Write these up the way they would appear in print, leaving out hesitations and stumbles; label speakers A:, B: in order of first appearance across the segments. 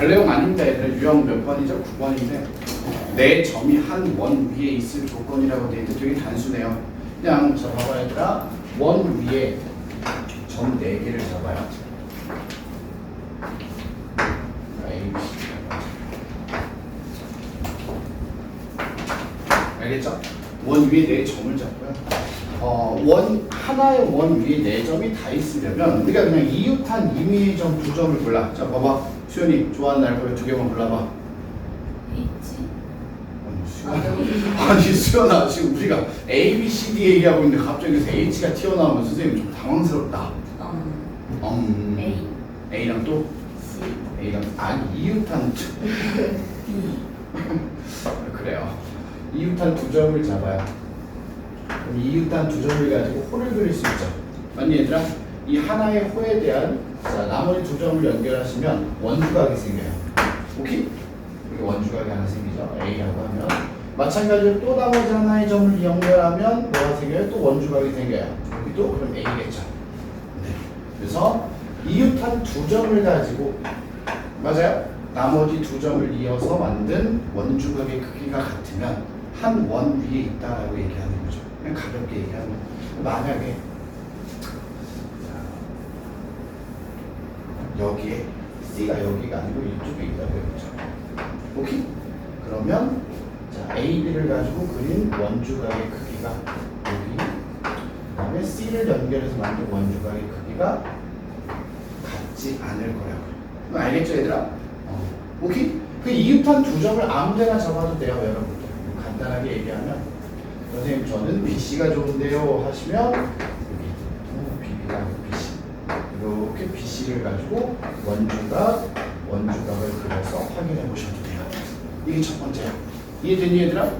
A: 별 내용 아닙니다. 얘들아. 유형 몇 번이죠? 9번인데 내 점이 한 원 위에 있을 조건이라고 돼 있는데 되게 단순해요. 그냥 저 봐봐 얘들아. 원 위에 점 4개를 잡아요. A, B, C. 알겠죠? 원 위에 4점을 잡고요. 하나의 원 위에 4점이 다 있으려면 우리가 그냥 이웃한 임의의 점 2점을 골라. 자, 봐봐. 수연이 좋아하는 알파벳 2개만 골라봐.
B: H.
A: 아니 수연아, 지금 우리가 A, B, C, D 얘기하고 있는데 갑자기 여기서 H가 튀어나오면 선생님 좀 당황스럽다.
B: A.
A: A랑 또?
B: C.
A: A랑 이웃한
B: B.
A: 그래요. 이웃한 2점을 잡아요. 그럼 이웃한 2점을 가지고 호를 그릴 수 있죠. 맞니 얘들아? 이 하나의 호에 대한 자 나머지 2점을 연결하시면 원주각이 생겨요. 오케이? 여기 원주각이 하나 생기죠. A라고 하면 마찬가지로 또 나머지 하나의 점을 연결하면 뭐가 생겨요? 또 원주각이 생겨요. 여기도 그럼 A겠죠. 네. 그래서 이웃한 2점을 가지고 맞아요? 나머지 2점을 이어서 만든 원주각의 크기가 같으면 한 원 위에 있다라고 얘기하는 거죠. 그냥 가볍게 얘기하는 거예요. 만약에 여기에 C가 여기가 아니고 이쪽에 있다고 해보죠. 오케이? 그러면 자 A, B를 가지고 그린 원주각의 크기가 여기 그 다음에 C를 연결해서 만든 원주각의 크기가 같지 않을 거라고요. 알겠죠 얘들아? 오케이? 그 이웃한 2점을 아무 데나 잡아도 돼요 여러분들. 간단하게 얘기하면 선생님 저는 BC가 좋은데요 하시면 여기 BB가 아니고 BC 이렇게 BC를 가지고 원주각을 그려서 확인해 보셔도 돼요. 이게 첫 번째야. 이해되니 얘들아?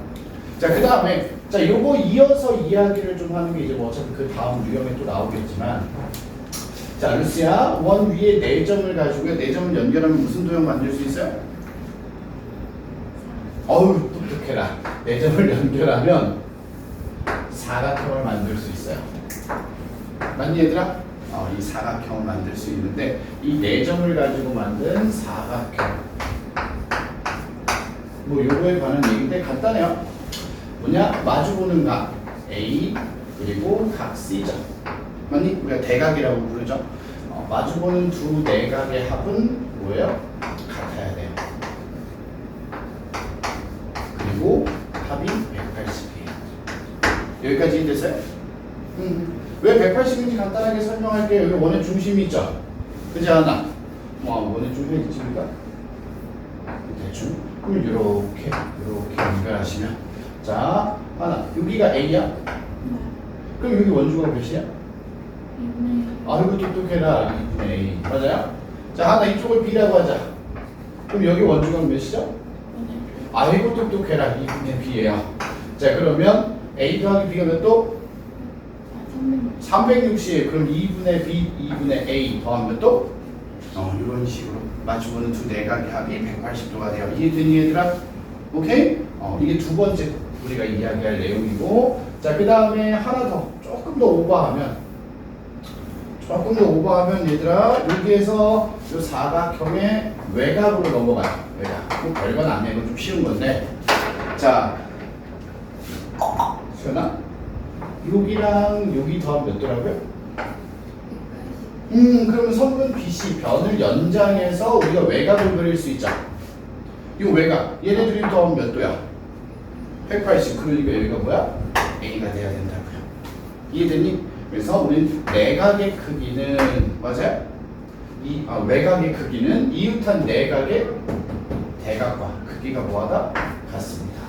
A: 자 그 다음에 자 요거 이어서 이야기를 좀 하는 게 이제 뭐 어차피 그 다음 유형에 또 나오겠지만 자 루시야 원 위에 4점을 가지고 4점을 연결하면 무슨 도형 만들 수 있어요? 어우 똑똑해라. 4점을 연결하면 사각형을 만들 수 있어요. 맞니 얘들아? 이 사각형을 만들 수 있는데 이 4점을 가지고 만든 사각형 뭐 요거에 관한 얘기인데 간단해요. 뭐냐? 마주보는 각 A 그리고 각 C죠. 맞니? 우리가 대각이라고 부르죠. 마주보는 두 내각의 합은 뭐예요? 같아야 돼요. 그리고 합이 180이에요. 여기까지 됐어요? 왜 180인지 간단하게 설명할게요. 여기 원의 중심이 있죠? 그지 않아? 원의 중심이 있습니까? 대충. 그럼 이렇게 연결하시면 자, 하나. 여기가 A야? 그럼 여기 원주가 몇이야? 아이고 똑똑해라. 2분의 A. 맞아요? 자, 하나 이쪽을 B라고 하자. 그럼 여기 원주가 몇이죠? 아이고 똑똑해라. 2분의 B예요. 자, 그러면 A 더하기 B가 몇 도? 360. 그럼 2분의 B, 2분의 A 더하면 몇 도? 이런 식으로 맞추고는 두 내각의 합이 180도가 돼요. 이해되니 얘들아? 오케이? 이게 두 번째 우리가 이야기할 내용이고 자, 그 다음에 하나 더 조금 더 오버하면 얘들아 여기에서 이 사각형의 외곽으로 넘어가요. 외곽. 뭐 별건 아니에요. 이건 좀 쉬운 건데 자, 수연아 여기랑 여기 더하면 몇 도라고요? 그러면 선분 BC 변을 연장해서 우리가 외곽을 그릴 수 있죠. 이 외곽 얘네들이 더하면 몇 도야? 180. 그러니까 여기가 뭐야? A가 돼야 된다고요. 이해됐니? 그래서 우린 내각의 크기는 맞아요? 외곽의 크기는 이웃한 내각의 대각과 크기가 뭐하다? 같습니다.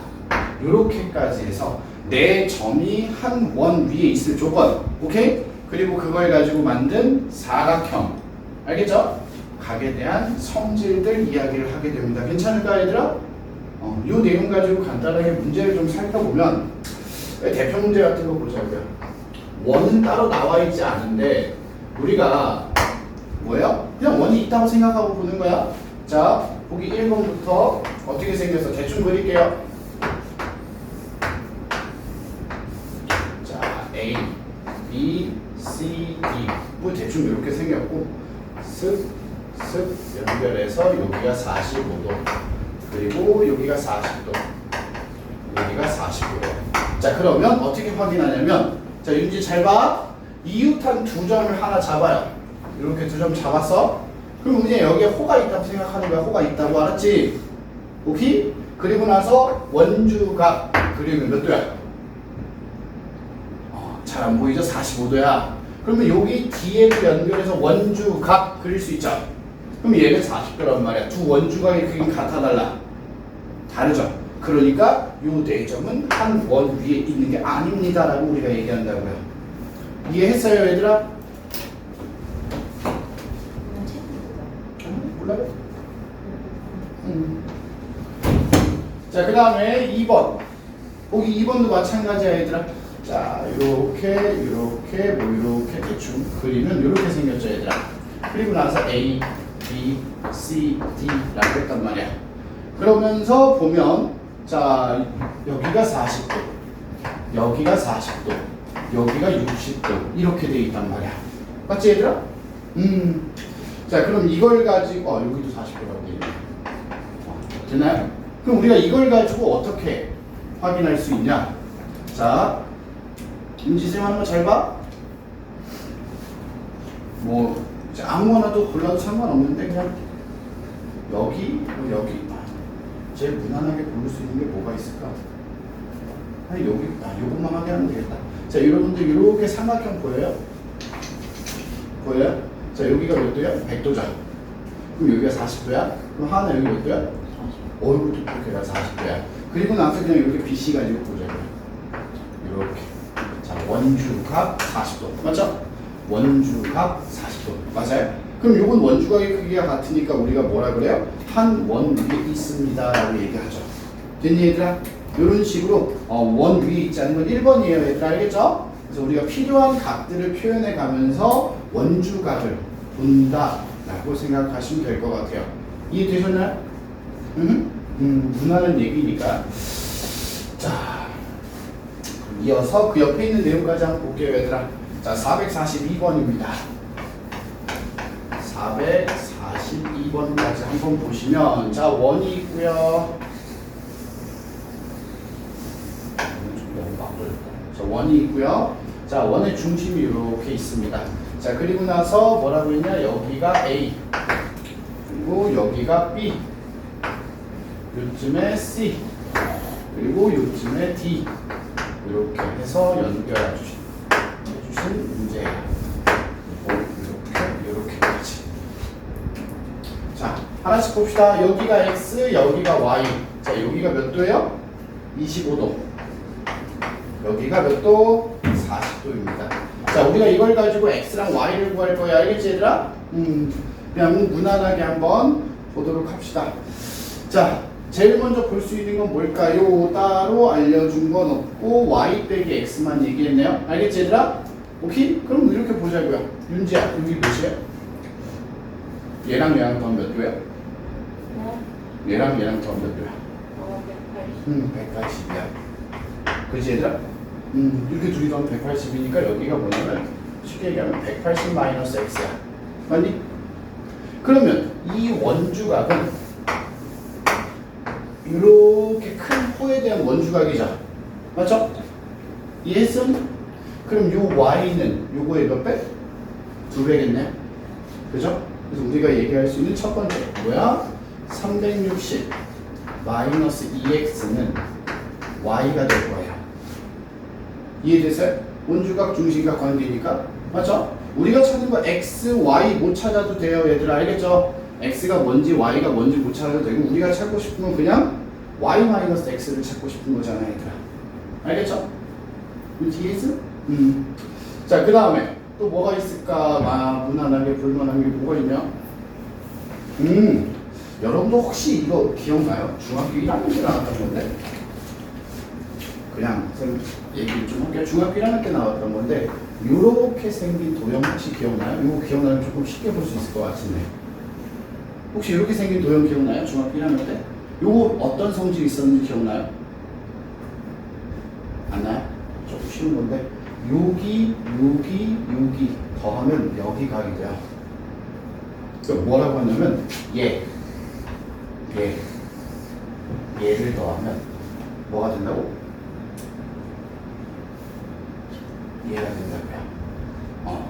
A: 이렇게까지 해서 내 점이 한 원 위에 있을 조건. 오케이? 그리고 그걸 가지고 만든 사각형. 알겠죠? 각에 대한 성질들 이야기를 하게 됩니다. 괜찮을까 얘들아? 이 내용 가지고 간단하게 문제를 좀 살펴보면 대표 문제 같은 거 보자고요. 원은 따로 나와 있지 않은데 우리가 뭐예요? 그냥 원이 있다고 생각하고 보는 거야. 자, 보기 1번부터 어떻게 생겨서 대충 그릴게요. 자, A, B, C, D 뭐 대충 이렇게 생겼고 슥, 슥, 즉 연결해서 여기가 45도 그리고 여기가 40도 여기가 45도. 자 그러면 어떻게 확인하냐면 자 윤지 잘 봐. 이웃한 두 점을 하나 잡아요. 이렇게 두 점 잡았어. 그럼 이제 여기에 호가 있다고 생각하는 거야. 호가 있다고 알았지? 오케이? 그리고 나서 원주각 그리면 몇 도야? 잘 안 보이죠? 45도야. 그러면 여기 뒤에도 연결해서 원주각 그릴 수 있죠? 그럼 얘는 40도란 말이야. 두 원주각의 크기는 같아 달라? 다르죠? 그러니까 요 네 점은 한 원 위에 있는 게 아닙니다라고 우리가 얘기한다고요. 이해했어요, 얘들아? 몰라요? 자, 그 다음에 2번. 보기 2번도 마찬가지야, 얘들아. 자, 요렇게, 이렇게 대충 그리면 이렇게 생겼죠, 얘들아. 그리고 나서 A, B, C, D라고 했단 말이야. 그러면서 보면, 자, 여기가 40도, 여기가 40도, 여기가 60도, 이렇게 돼 있단 말이야. 맞지, 얘들아? 자, 그럼 이걸 가지고, 여기도 40도라고 돼 있네. 됐나요? 그럼 우리가 이걸 가지고 어떻게 확인할 수 있냐? 자, 김지쌤 한번 잘 봐. 뭐 이제 아무거나도 골라도 상관없는데 그냥 여기, 여기 제일 무난하게 고를 수 있는 게 뭐가 있을까? 아니 여기, 요것만 하게 하면 되겠다. 자, 여러분들 이렇게 삼각형 보여요? 보여요? 자, 여기가 몇 도야? 100도죠. 그럼 여기가 40도야? 그럼 하나 여기 몇 도야? 이것도 이렇게 40도야. 그리고 나서 그냥 이렇게 BC 가지고 보자고요. 이렇게. 자, 원주각 40도. 맞죠? 원주각 40도. 맞아요? 그럼 요건 원주각의 크기가 같으니까 우리가 뭐라 그래요? 한 원 위에 있습니다. 라고 얘기하죠. 됐니, 얘들아? 이런 식으로 원 위에 있지 않은 건 1번이에요. 얘들아, 알겠죠? 그래서 우리가 필요한 각들을 표현해 가면서 원주각을 본다. 라고 생각하시면 될 것 같아요. 이해되셨나요? 무난한 얘기니까. 자, 이어서 그 옆에 있는 내용까지 한번 볼게요, 얘들아. 자, 442번입니다. 442번까지 한번 보시면, 자, 원이 있고요. 좀 너무 막 돌렸다. 자, 원이 있고요. 자, 원의 중심이 이렇게 있습니다. 자, 그리고 나서 뭐라고 했냐? 여기가 A, 그리고 여기가 B, 요쯤에 C, 그리고 요쯤에 D, 이렇게 해서 연결해 주신 문제예요. 이렇게까지. 자, 하나씩 봅시다. 여기가 X, 여기가 Y. 자, 여기가 몇 도예요? 25도. 여기가 몇 도? 40도입니다. 자, 우리가 이걸 가지고 X랑 Y를 구할 거야. 알겠지, 얘들아? 그냥 무난하게 한번 보도록 합시다. 자, 제일 먼저 볼 수 있는 건 뭘까요? 따로 알려준 건 없고 Y 빼기 X만 얘기했네요. 알겠지, 얘들아? 오케이? 그럼 이렇게 보자고요. 윤지야, 여기 몇이야? 얘랑 얘랑 더하면 몇 도야? 얘랑 얘랑 더하면 몇 도야? 180이야. 그렇지, 얘들아? 이렇게 둘이 더하면 180이니까 여기가 뭐냐면 쉽게 얘기하면 180 마이너스 X야. 맞니? 그러면 이 원주각은 이렇게 큰 호에 대한 원주각이죠. 맞죠? 이해했어? 그럼 요 y는 요거의 몇 배? 2배겠네. 그죠? 그래서 우리가 얘기할 수 있는 첫 번째 뭐야? 360 마이너스 2x는 y가 될 거예요. 이해됐어요? 원주각 중심각 관계니까. 맞죠? 우리가 찾는 거 x, y 못 찾아도 돼요. 얘들아, 알겠죠? x가 뭔지 y가 뭔지 못 찾아도 되고 우리가 찾고 싶은 건 그냥 y 마이너스 x를 찾고 싶은 거잖아, 얘들아. 알겠죠? 이해했어? 자, 그 다음에 또 뭐가 있을까? 무난하게 볼만한 게 뭐가 있냐? 여러분도 혹시 이거 기억나요? 중학교 1학년 때 나왔던 건데 그냥 쌤 얘기를 좀 할게요. 중학교 1학년 때 나왔던 건데 요렇게 생긴 도형 혹시 기억나요? 이거 기억나면 조금 쉽게 볼 수 있을 것 같은데 혹시 이렇게 생긴 도형 기억나요? 중학교 1학년 때? 요거 어떤 성질이 있었는지 기억나요? 안 나요? 조금 쉬운 건데 여기 더하면 여기 각이 돼요. 그러니까 뭐라고 하냐면 얘를 더하면 뭐가 된다고? 얘가 된다고요.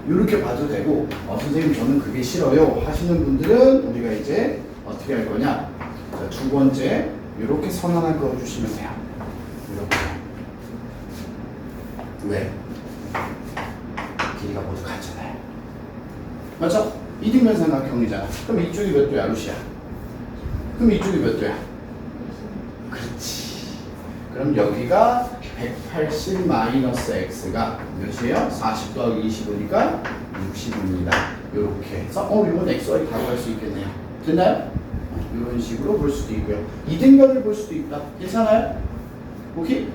A: 이렇게 봐도 되고 선생님 저는 그게 싫어요 하시는 분들은 우리가 이제 어떻게 할 거냐? 자, 두 번째 이렇게 선 하나 그어주시면 돼요. 이렇게. 왜? 길이가 모두 같잖아요. 맞죠? 이등변삼각형이잖아. 그럼 이쪽이 몇 도야, 루시야? 그럼 이쪽이 몇 도야? 그렇지. 그럼 여기가 180 마이너스 x가 몇이에요? 40 더하기 25니까 60입니다. 이렇게 해서 이건 xy 다 구할 수 있겠네요. 됐나요? 이런 식으로 볼 수도 있고요. 이등변을 볼 수도 있다. 괜찮아요? 오케이?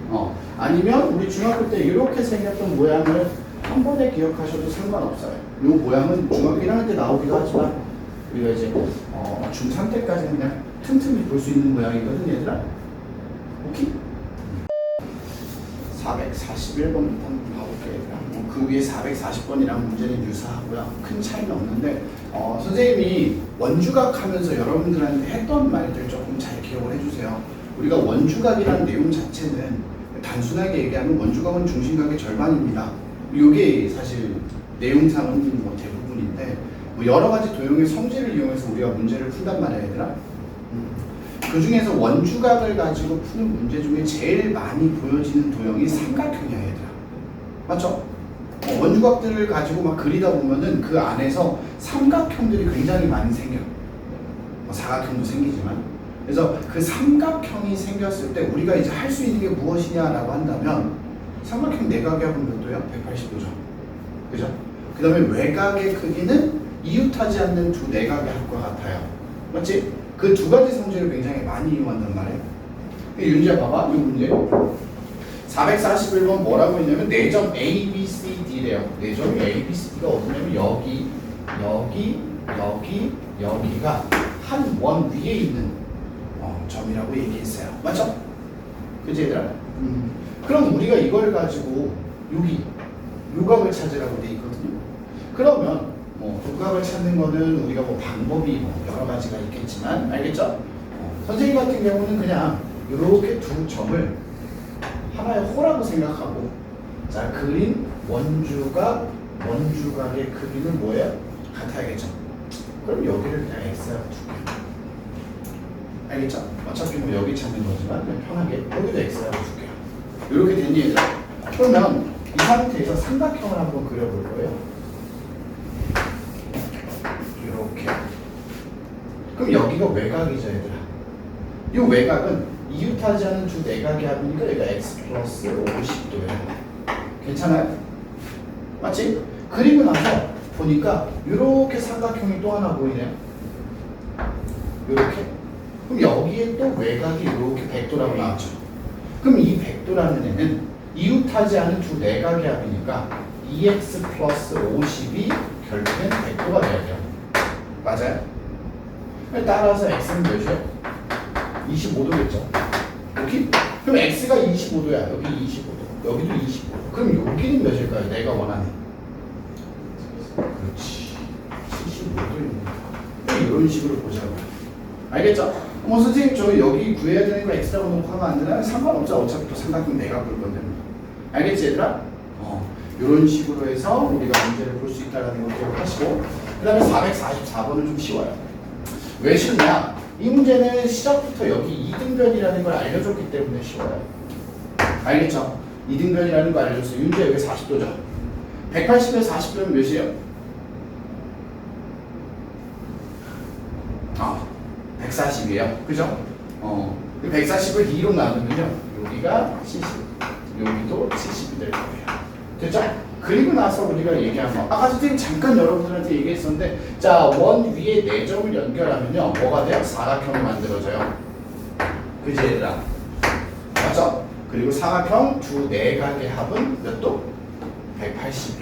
A: 아니면 우리 중학교 때 이렇게 생겼던 모양을 한 번에 기억하셔도 상관없어요. 이 모양은 중학교 1학년 때 나오기도 하지만 우리가 이제 중3 때까지는 그냥 틈틈이 볼 수 있는 모양이거든 얘들아. 오케이? 441번부터 한번 봐볼게요. 그 위에 440번이랑 문제는 유사하고요. 큰 차이는 없는데 선생님이 원주각 하면서 여러분들한테 했던 말들 조금 잘 기억을 해주세요. 우리가 원주각이라는 내용 자체는 단순하게 얘기하면 원주각은 중심각의 절반입니다. 이게 사실 내용상은 뭐 대부분인데 여러 가지 도형의 성질을 이용해서 우리가 문제를 푼단 말이야 얘들아. 그 중에서 원주각을 가지고 푸는 문제 중에 제일 많이 보여지는 도형이 삼각형이야 얘들아. 맞죠? 원주각들을 가지고 막 그리다 보면은 그 안에서 삼각형들이 굉장히 많이 생겨. 사각형도 생기지만. 그래서 그 삼각형이 생겼을 때 우리가 이제 할 수 있는 게 무엇이냐라고 한다면 삼각형 내각의 합은 몇 도야? 180도죠. 그죠? 그 다음에 외곽의 크기는 이웃하지 않는 두 내각의 합과 같아요. 맞지? 그 두 가지 성질을 굉장히 많이 이용한단 말이에요. 윤지야 봐봐. 이 문제 441번 뭐라고 했냐면 내점 A, B, C, D래요. 내점 A, B, C, D가 어디냐면 여기가 한 원 위에 있는 점이라고 얘기했어요. 맞죠? 그치 얘들아? 그럼 우리가 이걸 가지고 여기 요각을 찾으라고 돼 있거든요. 그러면 요각을 찾는 거는 우리가 방법이 여러 가지가 있겠지만 알겠죠? 선생님 같은 경우는 그냥 이렇게 두 점을 하나의 호라고 생각하고 자 그린 원주각의 크기는 뭐예요? 같아야겠죠? 그럼 여기를 그냥 x라고 줄게요. 알겠죠? 어차피 여기 찾는 거지만 그냥 편하게 여기도 x라고 줄게요. 이렇게 된 얘기죠. 그러면 이 상태에서 삼각형을 한번 그려볼 거예요. 이렇게. 그럼 여기가 외곽이죠, 얘들아. 이 외곽은 이웃하지 않은 두 내각의 합이니까 여기가 x 플러스 50도예요. 괜찮아요? 맞지? 그리고 나서 보니까 이렇게 삼각형이 또 하나 보이네요. 이렇게. 그럼 여기에 또 외곽이 이렇게 100도라고 나왔죠. 그럼 이 100도라는 애는 이웃하지 않은 두 내각의 합이니까 2x 플러스 50이 결국엔 100도가 돼야 돼요. 맞아요? 따라서 x는 몇이요? 25도겠죠. 오케이? 그럼 x가 25도야. 여기 25도. 여기도 25도. 그럼 여기는 몇일까요? 내가 원하는. 그렇지. 75도입니다. 이런 식으로 보자고요. 알겠죠? 선생님 저 여기 구해야 되는 거 x라고 놓고 하면 안 되나요? 상관없죠. 어차피 또 삼각형 내가 볼 건데. 알겠지 얘들아? 이런 식으로 해서 우리가 문제를 볼 수 있다는 걸 기억하시고 그 다음에 444번은 좀 쉬워요. 왜 쉽냐? 이 문제는 시작부터 여기 이등변이라는 걸 알려줬기 때문에 쉬워요. 알겠죠? 이등변이라는 거 알려줬어요. 윤재 여기 40도죠? 180에 40도면 몇이에요? 140이에요. 그죠? 140을 2로 나누면요. 여기가 70, 여기도 70이 될 거예요. 됐죠? 그리고 나서 우리가 얘기한 거. 아까 선생님 잠깐 여러분들한테 얘기했었는데 자, 원 위에 4점을 연결하면요. 뭐가 돼요? 사각형이 만들어져요. 그지 얘들아? 맞죠? 그리고 사각형 두 내각의 합은 몇 도? 180.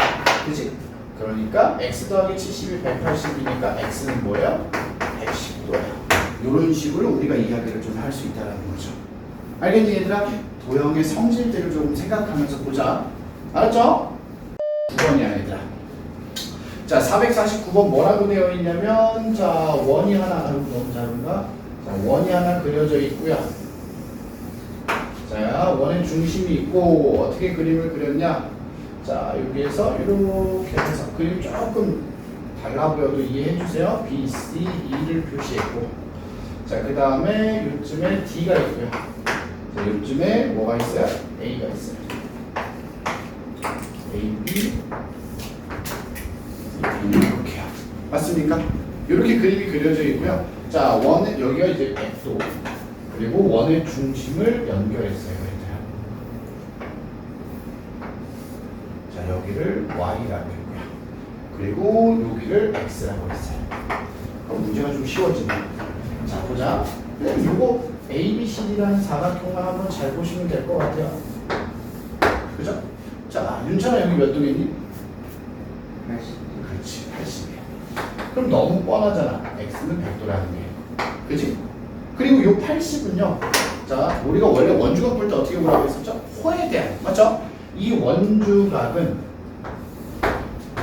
A: 그지? 그러니까 x 더하기 70이 180이니까 x는 뭐예요? 115도예요. 이런 식으로 우리가 이야기를 좀 할 수 있다는 거죠. 알겠니 얘들아? 도형의 성질들을 조금 생각하면서 보자. 알았죠? 9번이야 얘들아. 자, 449번 뭐라고 되어 있냐면, 자, 원이 하나, 아이고, 너무 작은가? 자, 원이 하나 그려져 있고요. 자, 원의 중심이 있고, 어떻게 그림을 그렸냐? 자, 여기에서 이렇게 해서 그림 조금 달라 보여도 이해해 주세요. B, C, E를 표시했고. 자, 그 다음에 요쯤에 D가 있고요. 자, 요쯤에 뭐가 있어요? A가 있어요. A, B, 이렇게요. 맞습니까? 이렇게 그림이 그려져 있고요. 자, 원의 여기가 이제 백도 그리고 원의 중심을 연결했어요. 얘들아. 자, 여기를 Y라고 했고요. 그리고 여기를 X라고 했어요. 그럼 문제가 좀 쉬워지네. 자, 보자. 그냥 요거 ABCD라는 사각형만 한번 잘 보시면 될 것 같아요. 그죠? 자, 윤찬아 여기 몇 도겠니?
C: 80.
A: 그렇지, 80이야. 그럼 너무 뻔하잖아. X는 100도라는 게. 그치? 그리고 요 80은요. 자, 우리가 원래 원주각 볼 때 어떻게 보라고 했었죠? 호에 대한. 맞죠? 이 원주각은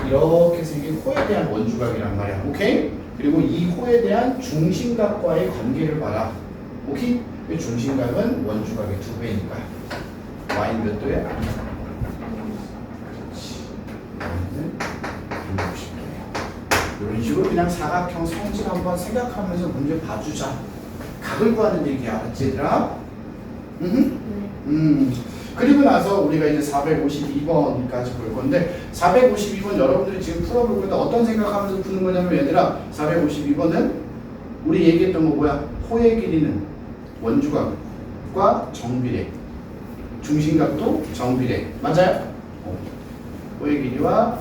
A: 이렇게 생긴 호에 대한 원주각이란 말이야. 오케이? 그리고 이 호에 대한 중심각과의 관계를 봐라. 오케이? 이 중심각은 원주각의 2배니까. Y는 몇 도야? 이런 식으로 그냥 사각형 성질 한번 생각하면서 문제 봐주자. 각을 구하는 얘기야. 알았지 얘들아? 그리고 나서 우리가 이제 452번까지 볼 건데 452번 여러분들이 지금 풀어볼 건데 어떤 생각하면서 푸는 거냐면 얘들아 452번은 우리 얘기했던 거 뭐야? 호의 길이는 원주각과 정비례 중심각도 정비례 맞아요? 호의 길이와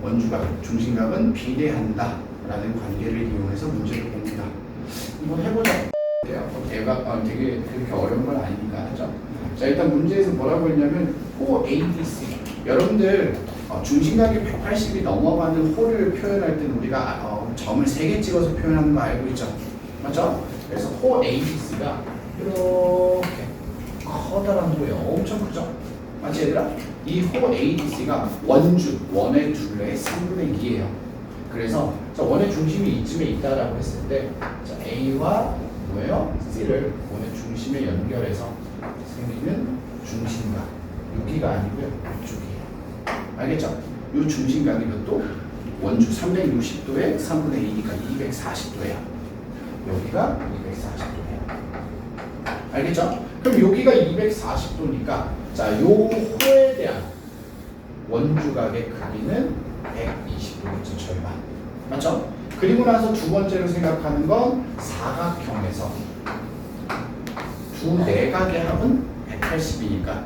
A: 원주각, 중심각은 비례한다 라는 관계를 이용해서 문제를 봅니다. 이거 해보자. 대박, 되게 그렇게 어려운 건 아니니까 하죠. 자, 일단 문제에서 뭐라고 했냐면 호 ADC 여러분들 중심각이 180이 넘어가는 호를 표현할 때는 우리가 점을 3개 찍어서 표현하는 거 알고 있죠? 맞죠? 그래서 호 ADC가 이렇게 커다란 호예요. 엄청 크죠? 맞지 얘들아? 이 호 ADC가 원주, 원의 둘레의 3분의 2예요. 그래서 자, 원의 중심이 이쯤에 있다라고 했을 때 자, A와 뭐예요? C를 원의 중심에 연결해서 생기는 중심각. 여기가 아니고요. 이쪽이에요. 알겠죠? 이 중심각이 몇 도? 원주 360도에 3분의 2니까 240도예요. 여기가 240도예요. 알겠죠? 그럼 여기가 240도니까 자, 요 호에 대한 원주각의 크기는 120도겠죠, 절반. 맞죠? 그리고 나서 두 번째로 생각하는 건 사각형에서 두 내각의 합은 180이니까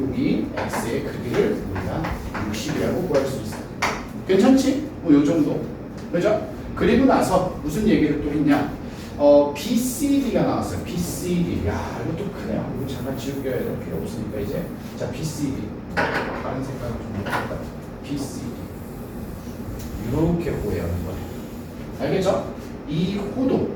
A: 여기 x의 크기를 우리가 60이라고 구할 수 있어요. 괜찮지? 뭐 요 정도. 그죠? 그리고 나서 무슨 얘기를 또 했냐? BCD가 나왔어요. BCD. 야, 이것도 크네요. 이거 잠깐 지우개가 필요 없으니까 이제. 자, BCD. 다른 색깔을 좀 해볼까? BCD. 이렇게 호예요, 이거. 알겠죠? 이 호도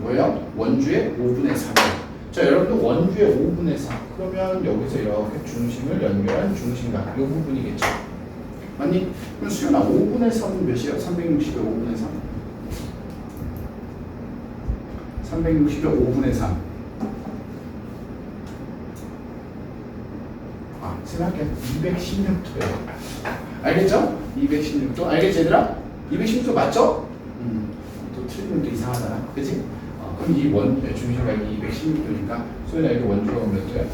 A: 뭐예요? 원주의 5분의 3이에요. 자, 여러분들 원주의 5분의 3. 그러면 여기서 이렇게 중심을 연결한 중심각. 이 부분이겠죠? 맞니? 그럼 수연아, 5분의 3은 몇이에요? 360의 5분의 3. 360의 5분의 3. 생각해. 216도예요. 알겠죠? 216도. 알겠지, 얘들아? 216도 맞죠? 또 틀리면 또 이상하잖아. 그치? 그럼 이 중심각이 216도니까 소연아 여기 원주가 몇 도야?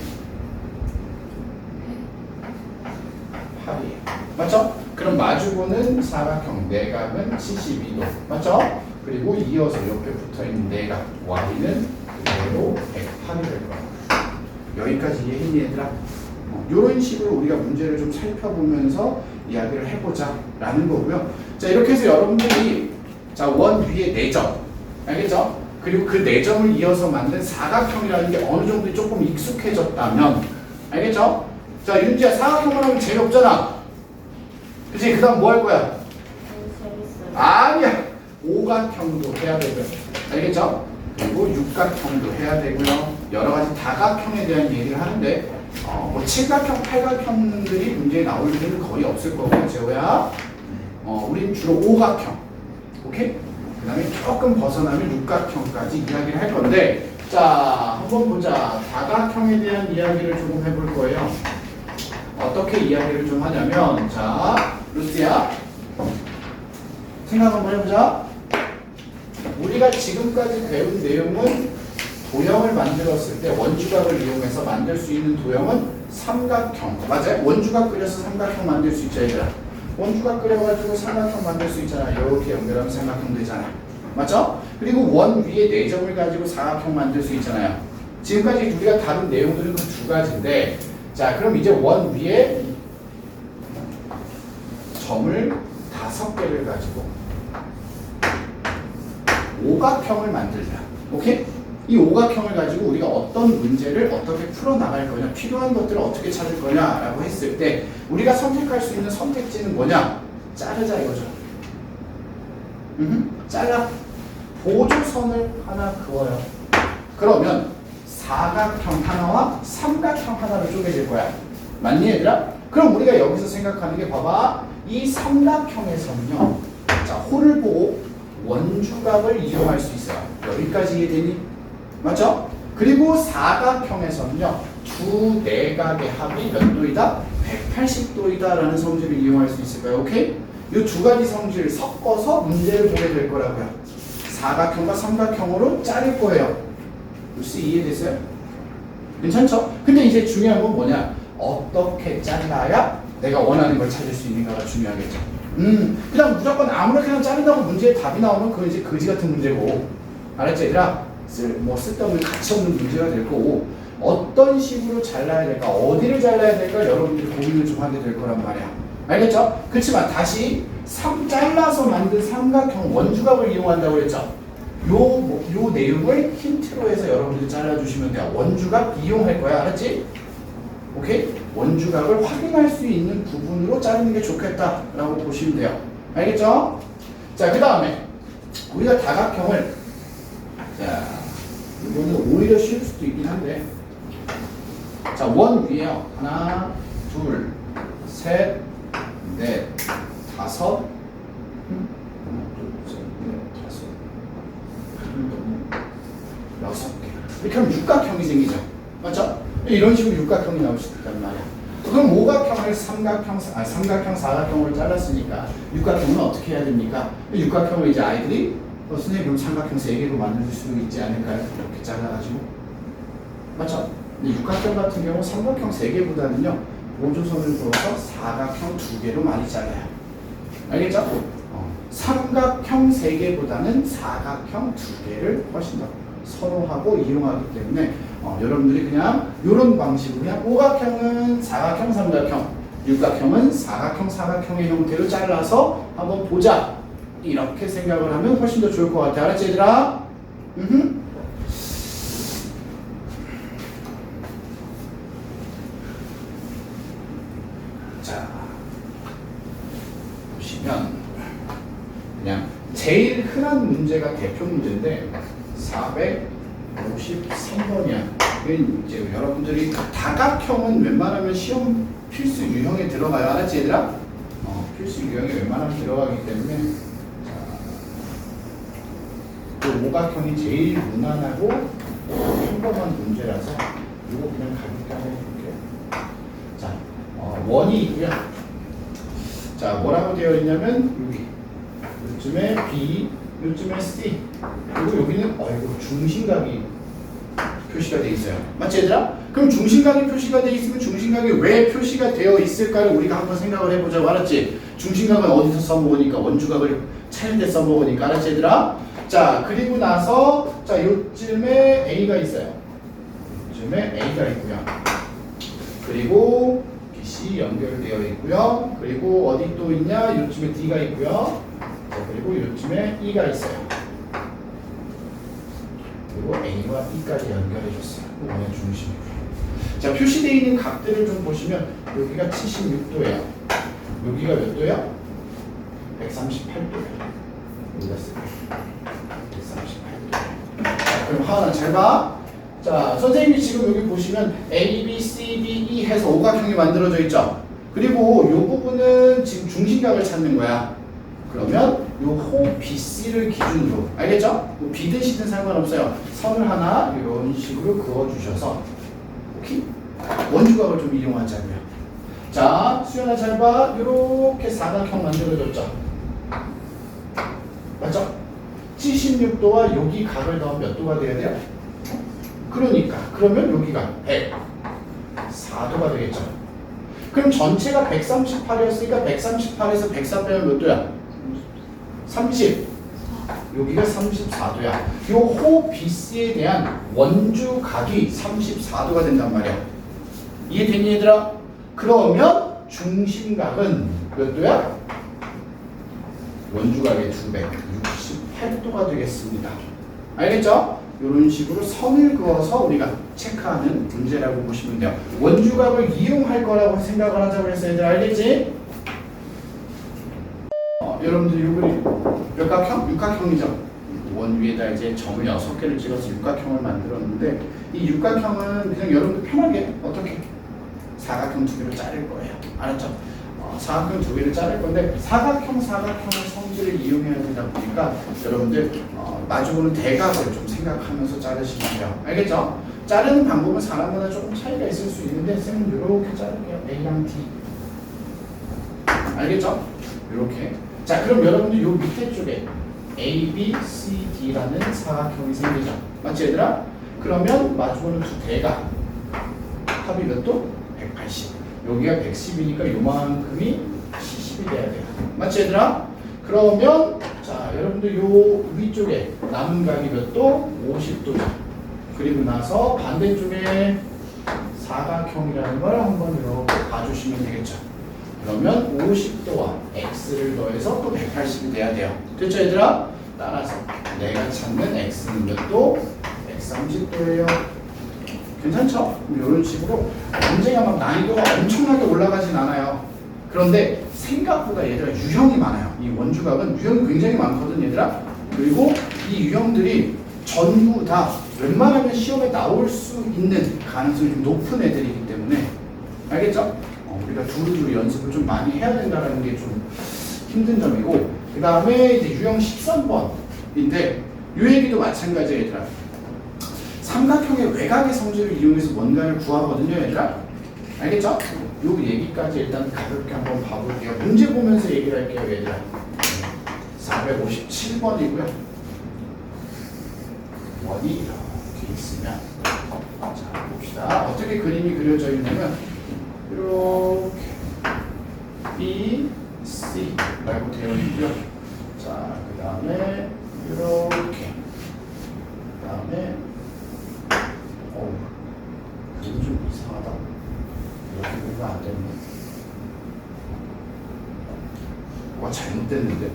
A: 8이에요. 맞죠? 그럼 마주보는 사각형 내각은 72도. 맞죠? 그리고 이어서 옆에 붙어있는 내각 Y는 그대로 108이 될 거야. 여기까지 이해했니 얘들아? 이런 식으로 우리가 문제를 좀 살펴보면서 이야기를 해보자 라는 거고요. 자, 이렇게 해서 여러분들이 자, 원 위에 4점 알겠죠? 그리고 그 4점을 이어서 만든 사각형이라는 게 어느 정도 조금 익숙해졌다면 알겠죠? 자, 윤지야 사각형을 하면 재미없잖아. 그치? 그 다음 뭐 할 거야? 아니야. 오각형도 해야 되고요. 알겠죠? 그리고 육각형도 해야 되고요. 여러 가지 다각형에 대한 얘기를 하는데 뭐 칠각형, 팔각형들이 문제에 나올 일은 거의 없을 거고요. 재호야. 우린 주로 오각형. 오케이? 그 다음에 조금 벗어나면 육각형까지 이야기를 할 건데, 자, 한번 보자. 다각형에 대한 이야기를 조금 해볼 거예요. 어떻게 이야기를 좀 하냐면, 자, 루시야, 생각 한번 해보자. 우리가 지금까지 배운 내용은 도형을 만들었을 때 원주각을 이용해서 만들 수 있는 도형은 삼각형. 맞아요? 원주각 그려서 삼각형 만들 수 있죠, 얘들아. 원주각 그려가지고 삼각형 만들 수 있잖아. 이렇게 연결하면 삼각형 되잖아. 맞죠? 그리고 원 위에 4점을 가지고 사각형 만들 수 있잖아요. 지금까지 우리가 다룬 내용들은 그 두 가지인데, 자, 그럼 이제 원 위에 점을 5개를 가지고 오각형을 만들자. 오케이? 이 오각형을 가지고 우리가 어떤 문제를 어떻게 풀어나갈 거냐, 필요한 것들을 어떻게 찾을 거냐라고 했을 때 우리가 선택할 수 있는 선택지는 뭐냐? 자르자 이거죠. 잘라. 보조선을 하나 그어요. 그러면 사각형 하나와 삼각형 하나로 쪼개질 거야. 맞니 얘들아? 그럼 우리가 여기서 생각하는 게 봐봐. 이 삼각형에서는요. 자, 홀을 보고 원주각을 이용할 수 있어요. 여기까지 이해되니? 맞죠? 그리고 사각형에서는요. 두 내각의 합이 몇 도이다? 180도이다 라는 성질을 이용할 수 있을까요? 오케이? 이 두 가지 성질을 섞어서 문제를 보게 될 거라고요. 사각형과 삼각형으로 자를 거예요. 혹시 이해됐어요? 괜찮죠? 근데 이제 중요한 건 뭐냐? 어떻게 잘라야 내가 원하는 걸 찾을 수 있는가가 중요하겠죠. 그냥 무조건 아무렇게나 자른다고 문제에 답이 나오면 그건 이제 거지 같은 문제고. 알았지 얘들아? 쓸데없는 가치 없는 문제가 될 거고, 어떤 식으로 잘라야 될까, 어디를 잘라야 될까 여러분들이 고민을 좀 하게 될 거란 말이야. 알겠죠? 그렇지만 다시 잘라서 만든 삼각형 원주각을 이용한다고 그랬죠? 요 내용을 힌트로 해서 여러분들이 잘라주시면 돼요. 원주각 이용할 거야. 알았지? 오케이? 원주각을 확인할 수 있는 부분으로 자르는 게 좋겠다라고 보시면 돼요. 알겠죠? 자, 그 다음에 우리가 다각형을, 자, 이거는 오히려 쉬울 수도 있긴 한데, 자, 원 위에요. 하나, 둘, 셋, 넷, 다섯, 여섯 개. 이렇게 하면 육각형이 생기죠. 맞죠? 이런 식으로 육각형이 나올 수 있단 말이야. 그럼 오각형을 삼각형, 사각형으로 잘랐으니까 육각형은 어떻게 해야 됩니까? 육각형을 이제 아이들이 선생님 그럼 삼각형 3개로 만들 수 있지 않을까요? 이렇게 잘라가지고. 맞죠? 근데 육각형 같은 경우 삼각형 3개보다는요 보조선을 그어서 사각형 2개로 많이 잘라요. 알겠죠? 삼각형 3개보다는 사각형 2개를 훨씬 더 선호하고 이용하기 때문에 여러분들이 그냥 이런 방식으로 그냥 오각형은 사각형, 삼각형, 육각형은 사각형, 사각형의 형태로 잘라서 한번 보자. 이렇게 생각을 하면 훨씬 더 좋을 것 같아. 알았지 얘들아? 자, 보시면 그냥 제일 흔한 문제가 대표 문제인데 453번이야. 이제 여러분들이 다각형은 웬만하면 시험 필수 유형에 들어가요. 알았지 얘들아? 필수 유형에 웬만하면 들어가기 때문에 그 오각형이 제일 무난하고 평범한 문제라서 이거 그냥 가볍게 한번 해볼게요. 자, 원이 있고요. 자, 뭐라고 되어 있냐면 여기 요즘에 B, 요즘에 C, 그리고 여기는 중심각이 표시가 되어 있어요. 맞지 얘들아? 그럼 중심각이 표시가 되어 있으면 중심각이 왜 표시가 되어 있을까를 우리가 한번 생각을 해보자고. 알았지? 중심각은 어디서 써먹으니까 원주각을 찾을 때 써먹으니까. 알았지 얘들아? 자, 그리고 나서 자 요쯤에 A가 있어요. 요즘에 A가 있고요. 그리고 BC 연결되어 있고요. 그리고 어디 또 있냐? 요쯤에 D가 있고요. 자, 그리고 요쯤에 E가 있어요. 그리고 A와 B까지 연결해줬어요. 원의 중심이고요. 자, 표시되어 있는 각들을 좀 보시면 여기가 76도예요. 여기가 몇 도야? 138도예요. 여기가 138도. 자, 그럼 하나 잘 봐. 자, 선생님이 지금 여기 보시면 A, B, C, D, E 해서 오각형이 만들어져 있죠. 그리고 이 부분은 지금 중심각을 찾는 거야. 그러면 요 호 BC를 기준으로 알겠죠? 뭐 비드시든 상관없어요. 선을 하나 이런 식으로 그어주셔서 오케이? 원주각을 좀 이용하자고요. 자, 수연아 잘 봐. 이렇게 사각형 만들어졌죠? 맞죠? 76도와 여기 각을 더하면 몇 도가 돼야 돼요? 그러니까 그러면 여기가 104도가 되겠죠? 그럼 전체가 138이었으니까 138에서 104 빼면 몇 도야? 30. 여기가 34도야. 요 호 BC에 대한 원주각이 34도가 된단 말이야. 이해되니 얘들아? 그러면 중심각은 몇 도야? 원주각의 2배, 68도가 되겠습니다. 알겠죠? 이런 식으로 선을 그어서 우리가 체크하는 문제라고 보시면 돼요. 원주각을 이용할 거라고 생각을 하자고 해서 얘들 알겠지? 여러분들 이 그림 몇각형? 육각형이죠? 원 위에다 이제 점을 6개를 찍어서 육각형을 만들었는데 이 육각형은 그냥 여러분들 편하게 어떻게? 사각형 2개로 자를 거예요. 알았죠? 사각형 2개를 자를 건데 사각형의 성질을 이용해야 되다 보니까 여러분들 마주보는 대각을 좀 생각하면서 자르시면 돼요. 알겠죠? 자르는 방법은 사람마다 조금 차이가 있을 수 있는데 쌤은 이렇게 자를게요. A랑 D. 알겠죠? 이렇게. 자, 그럼 여러분들 요 밑에 쪽에 A, B, C, D라는 사각형이 생기죠. 맞지 얘들아? 그러면 마주보는 두 대각 합이 몇 도? 180. 여기가 110이니까 요만큼이 70이 돼야 돼요. 맞지 얘들아? 그러면 자 여러분들 요 위쪽에 남은 각이 몇 도? 50도죠. 그리고 나서 반대쪽에 사각형이라는 걸 한번 이렇게 봐주시면 되겠죠. 그러면 50도와 x를 더해서 또 180이 돼야 돼요. 됐죠 얘들아? 따라서 내가 찾는 x는 몇 도? 130도예요. 괜찮죠? 이런 식으로 문제가 막 난이도가 엄청나게 올라가진 않아요. 그런데 생각보다 얘들아 유형이 많아요. 이 원주각은 유형이 굉장히 많거든 얘들아. 그리고 이 유형들이 전부 다 웬만하면 시험에 나올 수 있는 가능성이 좀 높은 애들이기 때문에 알겠죠? 우리가 두루두루 연습을 좀 많이 해야 된다는 게 좀 힘든 점이고 그 다음에 이제 유형 13번인데 이 얘기도 마찬가지예요 얘들아. 삼각형의 외곽의 성질을 이용해서 뭔가를 구하거든요 얘들아. 알겠죠? 요 얘기까지 일단 가볍게 한번 봐볼게요. 문제 보면서 얘기를 할게요 얘들아. 457번이고요 원이 이렇게 있으면 자 봅시다. 어떻게 그림이 그려져 있냐면 이렇게 B, C 라고 되어 있고요. 자 그 다음에 이렇게 그 다음에 그림 좀 이상하다. 이렇게 보면 안 되는 뭐가 잘못됐는데.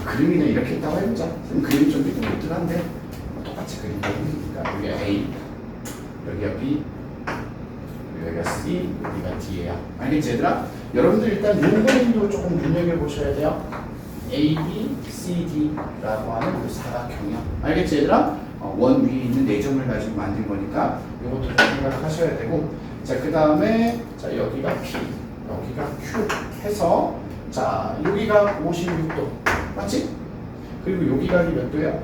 A: 그림이는 이렇게 있다고 해보자. 그림이 좀 삐뚤삐뚤한데 똑같이 그림 그리니까 여기가 A, 여기가 B, 여기가 C, 여기가 D예요. 알겠지 얘들아? 여러분들 일단 이 그림도 조금 눈여겨보셔야 돼요. A, B, C, D라고 하는 그 사각형이요. 알겠지 얘들아? 원 위에 있는 4점을 가지고 만든 거니까 이것도 좀 생각하셔야 되고 자 그 다음에 자 여기가 P, 여기가 Q 해서 자 여기가 56도 맞지? 그리고 여기가 몇 도야?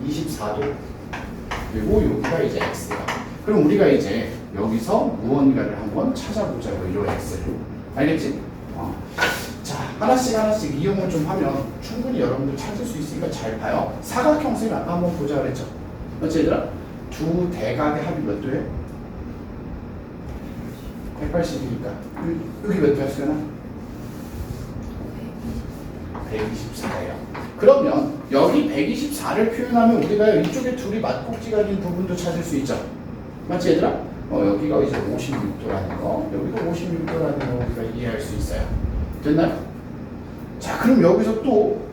A: 24도. 그리고 여기가 이제 x야. 그럼 우리가 이제 여기서 무언가를 한번 찾아보자고 요 x를. 알겠지? 자 하나씩 이용을 좀 하면 충분히 여러분들 찾을 수 있으니까 잘 봐요. 사각형 셈 아까 한번 보자 그랬죠? 맞지 얘들아? 두 대각의 합이 몇 도예요? 180이니까 여기 몇 도야 수연아? 124예요. 그러면 여기 124를 표현하면 우리가 이쪽에 둘이 맞꼭지가 된 부분도 찾을 수 있죠. 맞지 얘들아? 여기가 이제 56도라는 거, 여기가 56도라는 거 우리가 이해할 수 있어요. 됐나요? 자, 그럼 여기서 또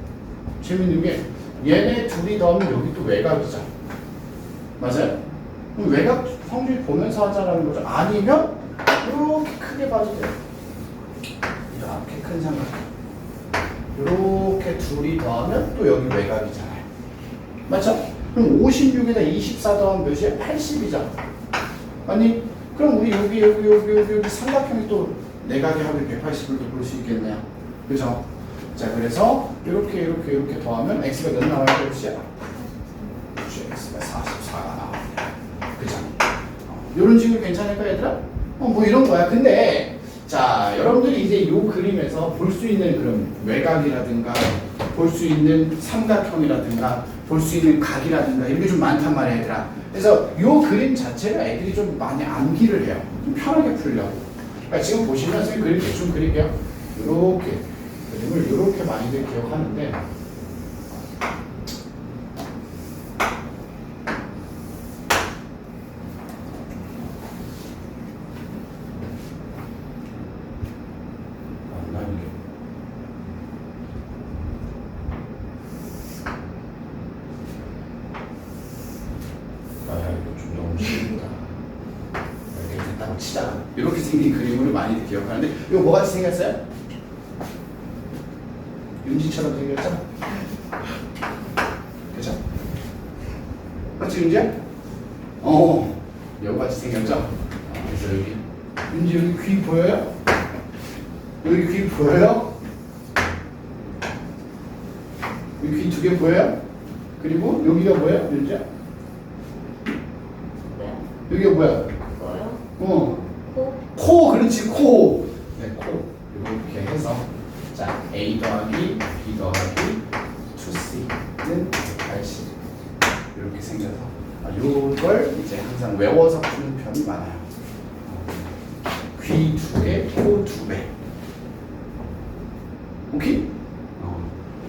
A: 재밌는 게 얘네 둘이 더하면 여기 또 외곽이죠. 맞아요? 그럼 외곽 성질 보면서 하자라는 거죠. 아니면 이렇게 크게 봐도 돼요. 이렇게 큰 삼각형. 이렇게 둘이 더하면 또 여기 외곽이잖아요. 맞죠? 그럼 56에다 24 더하면 몇이야? 80이잖아. 아니, 그럼 우리 여기 삼각형이 또 내각의 합이 180을 또 볼 수 있겠네요. 그죠? 자, 그래서 이렇게 더하면 x가 몇 나와야 될 것이야? x가 44가 나와요. 그죠? 이런 식으로 괜찮을까, 얘들아? 뭐 이런 거야. 근데 자, 여러분들이 이제 이 그림에서 볼 수 있는 그런 외곽이라든가 볼 수 있는 삼각형이라든가 볼 수 있는 각이라든가 이런 게 좀 많단 말이야, 얘들아. 그래서 이 그림 자체가 애들이 좀 많이 암기를 해요. 좀 편하게 풀려고. 그러니까 지금 보시면 선생님 그림 대충 그릴게요. 이렇게 그림을 이렇게 많이들 기억하는데 치자. 이렇게 생긴 그림으로 많이들 기억하는데 이거 뭐같이 생겼어요? 윤지처럼 생겼죠? 그죠? 맞지 윤지야? 이거같이 생겼죠? 그래서 여기 윤지 여기 귀 보여요? 여기 귀 보여요? 여기 귀 2개 보여요? 그리고 여기가 뭐야 윤지야?
B: 네.
A: 여기가 뭐야?
B: 코?
A: 코, 그렇지, 코. 네, 코. 이렇게 해서, 자, A 더하기 B 더하기 2C는 180. 이렇게 생겨서, 요걸 이제 항상 외워서 푸는 편이 많아요. 귀 2개, 코 2배. 오케이?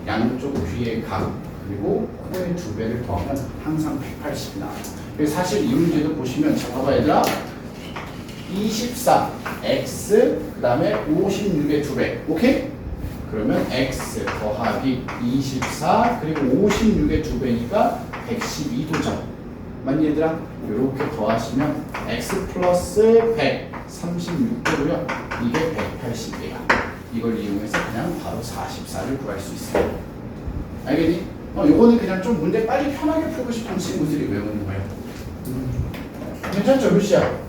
A: 양쪽 귀의 각, 그리고 코의 2배를 더하면 항상 180이 나와요. 그래서 사실 이 문제도 보시면, 자, 봐봐, 얘들아. 24, x, 그 다음에 56의 2배. 오케이? 그러면 x 더하기 24, 그리고 56의 2배니까 112도죠. 맞니, 얘들아? 이렇게 더하시면 x 플러스 100, 36도고요. 이게 180이에요. 이걸 이용해서 그냥 바로 44를 구할 수 있어요. 알겠니? 요거는 그냥 좀 문제 빨리 편하게 풀고 싶은 친구들이 외우는 거예요. 괜찮죠, 루시야?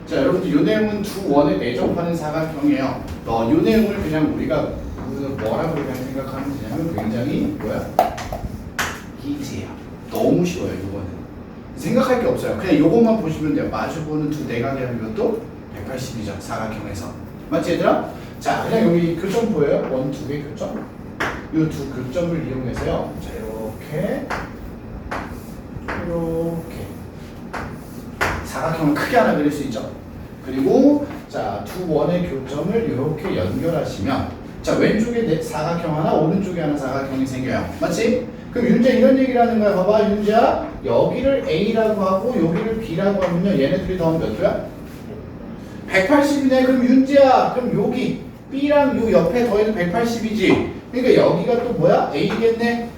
A: 자, 여러분들 이 내용은 두 원에 내접하는 사각형이에요. 이 내용을 그냥 우리가 뭐라고 그냥 생각하면 되냐면 굉장히 이지해요. 너무 쉬워요. 이거는 생각할 게 없어요. 그냥 이것만 보시면 돼요. 마주보는 두 내각의 합 이것도 180이죠. 사각형에서. 맞지, 얘들아? 자, 그냥 여기 교점 보여요? 원, 두 개 교점. 이 두 교점을 이용해서요. 자, 이렇게 사각형을 크게 하나 그릴 수 있죠. 그리고 자, 두 원의 교점을 이렇게 연결하시면 자, 왼쪽에 사각형 하나, 오른쪽에 하나 사각형이 생겨요. 맞지? 그럼 윤재 이런 얘기를 하는 거야. 봐봐, 윤재야. 여기를 A라고 하고 여기를 B라고 하면요. 얘네들이 더하면 몇 도야? 180이네. 그럼 윤재야. 그럼 여기 B랑 요 옆에 더해도 180이지. 그러니까 여기가 또 뭐야? A겠네.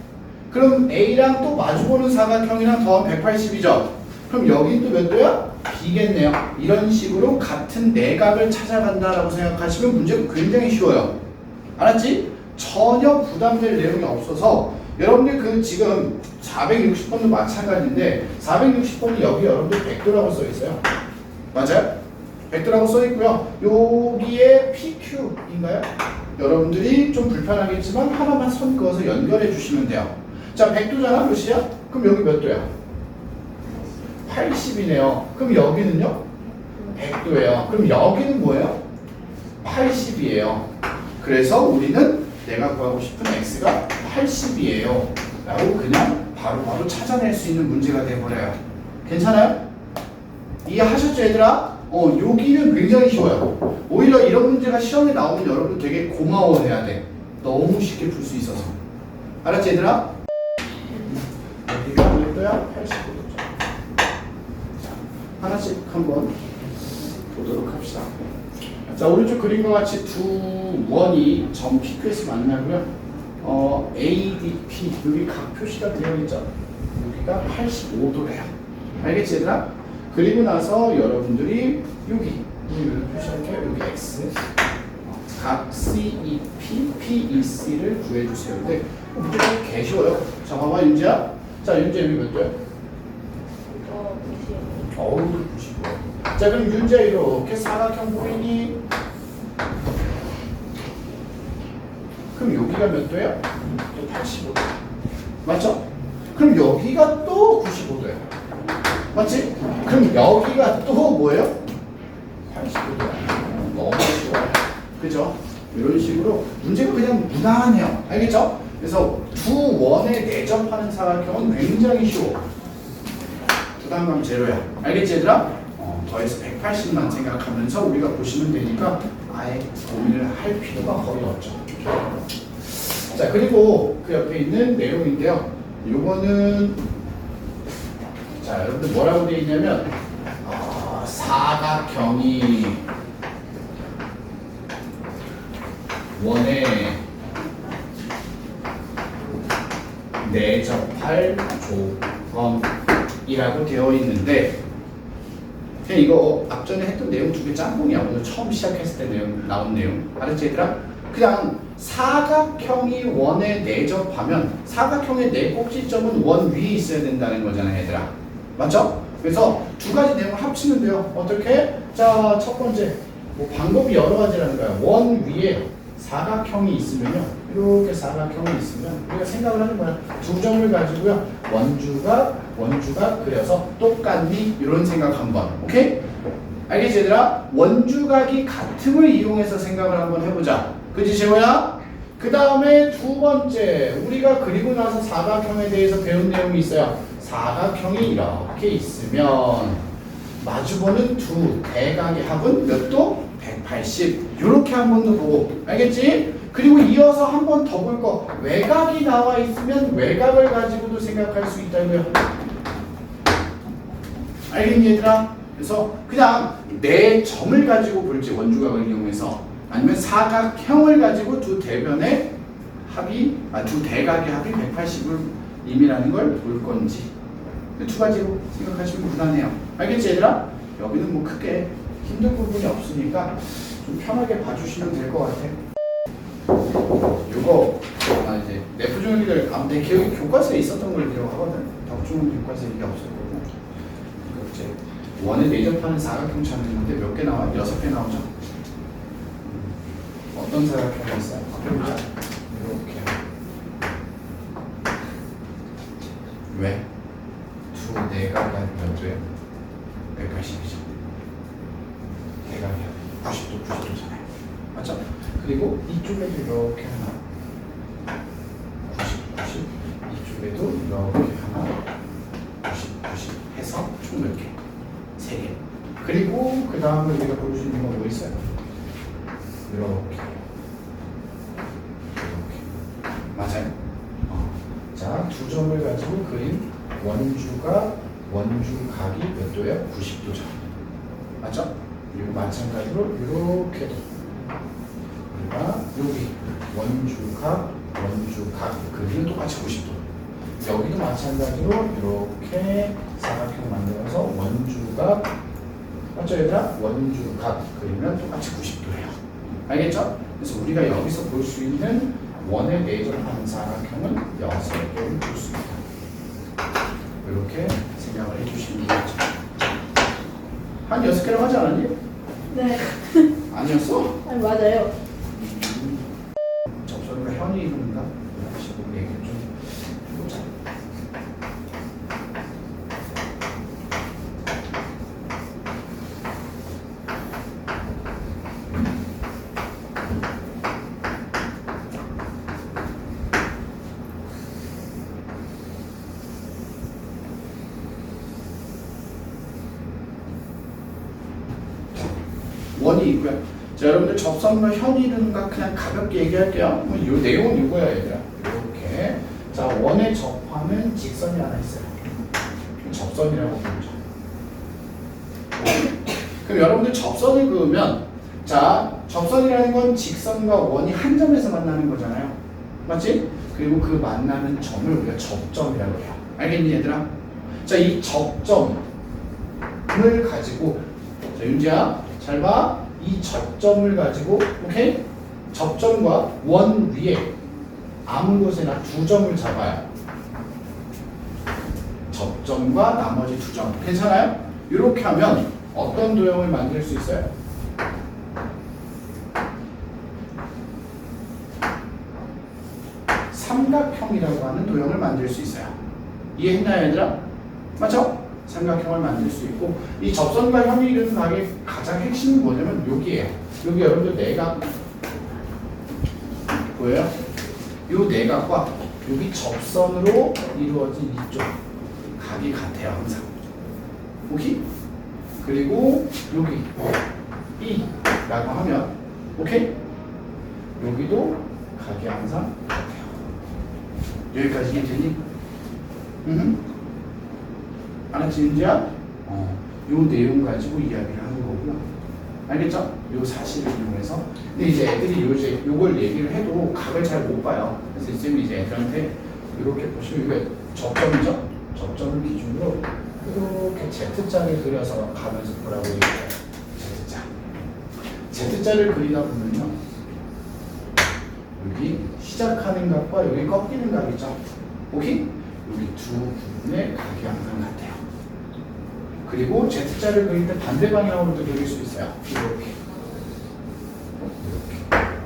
A: 그럼 A랑 또 마주보는 사각형이랑 더하면 180이죠. 그럼 여긴 또 몇 도야? B겠네요. 이런 식으로 같은 내각을 찾아간다라고 생각하시면 문제가 굉장히 쉬워요. 알았지? 전혀 부담될 내용이 없어서 여러분들 그 지금 460번도 마찬가지인데 460번이 여기 여러분들 100도라고 써 있어요. 맞아요? 100도라고 써 있고요. 여기에 PQ인가요? 여러분들이 좀 불편하겠지만 하나만 선 그어서 연결해 주시면 돼요. 자, 100도잖아, 몇이야? 그럼 여기 몇 도야? 80이네요. 그럼 여기는요? 100도예요. 그럼 여기는 뭐예요? 80이에요. 그래서 우리는 내가 구하고 싶은 x가 80이에요. 라고 그냥 바로 찾아낼 수 있는 문제가 돼버려요. 괜찮아요? 이해하셨죠, 얘들아? 여기는 굉장히 쉬워요. 오히려 이런 문제가 시험에 나오면 여러분 되게 고마워해야 돼. 너무 쉽게 풀 수 있어서. 알았지, 얘들아? 여기가 몇 도야? 85도죠. 자, 하나씩 한번 보도록 합시다. 자, 오른쪽 그림과 같이 두 원이 점 PQ에서 만나고요. ADP 여기 각 표시가 되어 있죠. 여기가 85도래요. 알겠지, 얘들아? 그리고 나서 여러분들이 여기 여기 표시할게요. 여기 x. 각 CEP, PEC를 구해주세요. 근데 문제가 개 쉬워요. 자, 봐봐, 윤지야. 자, 윤지 여기 몇 도야?
B: 90.
A: 어우, 95. 자, 그럼 윤지야 이렇게 사각형 보이니? 그럼 여기가 몇 도야? 또 85도. 맞죠? 그럼 여기가 또 95도야. 맞지? 그럼 여기가 또 뭐예요? 85도야. 너무 쉬워요. 그죠? 이런 식으로 문제가 그냥 무난해요. 알겠죠? 그래서 두 원에 내접하는 사각형은 굉장히 쉬워. 부담감 제로야. 알겠지 얘들아? 더해서 180만 생각하면서 우리가 보시면 되니까 아예 고민을 할 필요가 거의 없죠. 자, 그리고 그 옆에 있는 내용인데요. 요거는 자, 여러분들 뭐라고 되어 있냐면 사각형이 원에 내접할 조건이라고 되어 있는데 그냥 이거 앞전에 했던 내용 두 개 짬뽕이야. 오늘 처음 시작했을 때 내용 나온 내용 알았지 얘들아? 그냥 사각형이 원에 내접하면 사각형의 네 꼭지점은 원 위에 있어야 된다는 거잖아 얘들아. 맞죠? 그래서 두 가지 내용을 합치면 돼요. 어떻게? 자, 첫 번째 뭐 방법이 여러 가지라는 거야. 원 위에 사각형이 있으면요. 이렇게 사각형이 있으면 우리가 생각을 하는 거야. 두 점을 가지고요. 원주가 그려서 똑같니? 이런 생각 한번. 오케이? 알겠지 얘들아? 원주각이 같음을 이용해서 생각을 한번 해보자. 그치 재호야? 그 다음에 두 번째 우리가 그리고 나서 사각형에 대해서 배운 내용이 있어요. 사각형이 이렇게 있으면 마주보는 두 대각의 합은 몇 도? 180 이렇게 한 번 더 보고 알겠지? 그리고 이어서 한 번 더 볼 거 외곽이 나와 있으면 외곽을 가지고도 생각할 수 있다고요. 알겠니 얘들아? 그래서 그냥 네 점을 가지고 볼지 원주각을 이용해서 아니면 사각형을 가지고 두 대변의 합이 두 대각의 합이 180을 임이라는 걸 볼 건지 두 가지로 생각하시면 무난해요. 알겠지 얘들아? 여기는 뭐 크게 힘든 부분이 없으니까 좀 편하게 봐주시면 될 것 같아. 요거 이제 내부조형들 내 기억에 교과서에 있었던 걸 기억하거든. 덕중은 교과서에 이게 없을 거고. 이거 이제 원에 내접하는 사각형 찾는 건데 몇 개 나와? 6개 나오죠. 어떤 사각형이 있어요? 이렇게. 왜? 두 내각이 몇 도예요? 180이죠. 대각이 90도, 90도잖아요. 맞죠? 그리고 이쪽에도 이렇게 하나 90, 90 이쪽에도 이렇게 하나 90, 90 해서 총 몇 개? 3개. 그리고 그 다음에 우리가 볼 수 있는 건 뭐 있어요? 이렇게 맞아요? 자, 두 점을 가지고 그린 원주각이 몇 도예요? 90도죠. 맞죠? 그리고 마찬가지로 이렇게도 우리가 여기 원주각 그리는 똑같이 90도. 여기도 마찬가지로 이렇게 사각형 만들어서 원주각 맞죠 얘들아? 원주각 그리면 똑같이 90도예요. 알겠죠? 그래서 우리가 여기서 볼 수 있는 원에 내접하는 사각형은 6개를 볼 수 있다. 이렇게 생각을 해주시면 되겠죠. 한 6개라고 하지 않았니?
B: 네.
A: 아니었어?
B: 아니, 맞아요.
A: 접선이가 현이 이름인가? 다시 보고 얘기 좀 해보자. 원이 있고요. 자, 여러분들 접선과 현이 이루는가 그냥 가볍게 얘기할게요. 뭐 이 내용은 이거야 얘들아. 이렇게 자 원에 접하면 직선이 하나 있어요. 접선이라고 부르죠. 그럼 여러분들 접선을 그으면 자 접선이라는 건 직선과 원이 한 점에서 만나는 거잖아요. 맞지? 그리고 그 만나는 점을 우리가 접점이라고 해요. 알겠니 얘들아? 자 이 접점을 가지고 자 윤지야 잘 봐. 이 접점을 가지고 오케이? 접점과 원 위에 아무 곳에나 두 점을 잡아요. 접점과 나머지 두 점. 괜찮아요? 이렇게 하면 어떤 도형을 만들 수 있어요? 삼각형이라고 하는 도형을 만들 수 있어요. 이해했나요, 얘들아? 맞죠? 삼각형을 만들 수 있고, 이 접선과 형이 이루는 각의 가장 핵심은 뭐냐면 여기에요. 여기 여러분들 내각 보여요? 이 내각과 여기 접선으로 이루어진 이쪽 각이 같아요, 항상. 오케이? 그리고 여기 B라고 하면 오케이? 여기도 각이 항상 같아요. 여기까지 이해되니? 알았지, 윤지야? 요 내용 가지고 이야기를 하는 거고요. 알겠죠? 요 사실을 이용해서. 근데 이제 애들이 요걸 얘기를 해도 각을 잘 못 봐요. 그래서 지금 이제 애들한테 이렇게 보시면 이게 접점이죠? 접점을 기준으로 이렇게 Z자를 그려서 가면서 보라고 얘기해요. Z자. Z자를 그리다 보면요. 여기 시작하는 각과 여기 꺾이는 각이죠. 오케이? 여기 두 부분의 각이 항상 같아요. 그리고 Z자를 그릴 때 반대 방향으로도 그릴 수 있어요. 이렇게.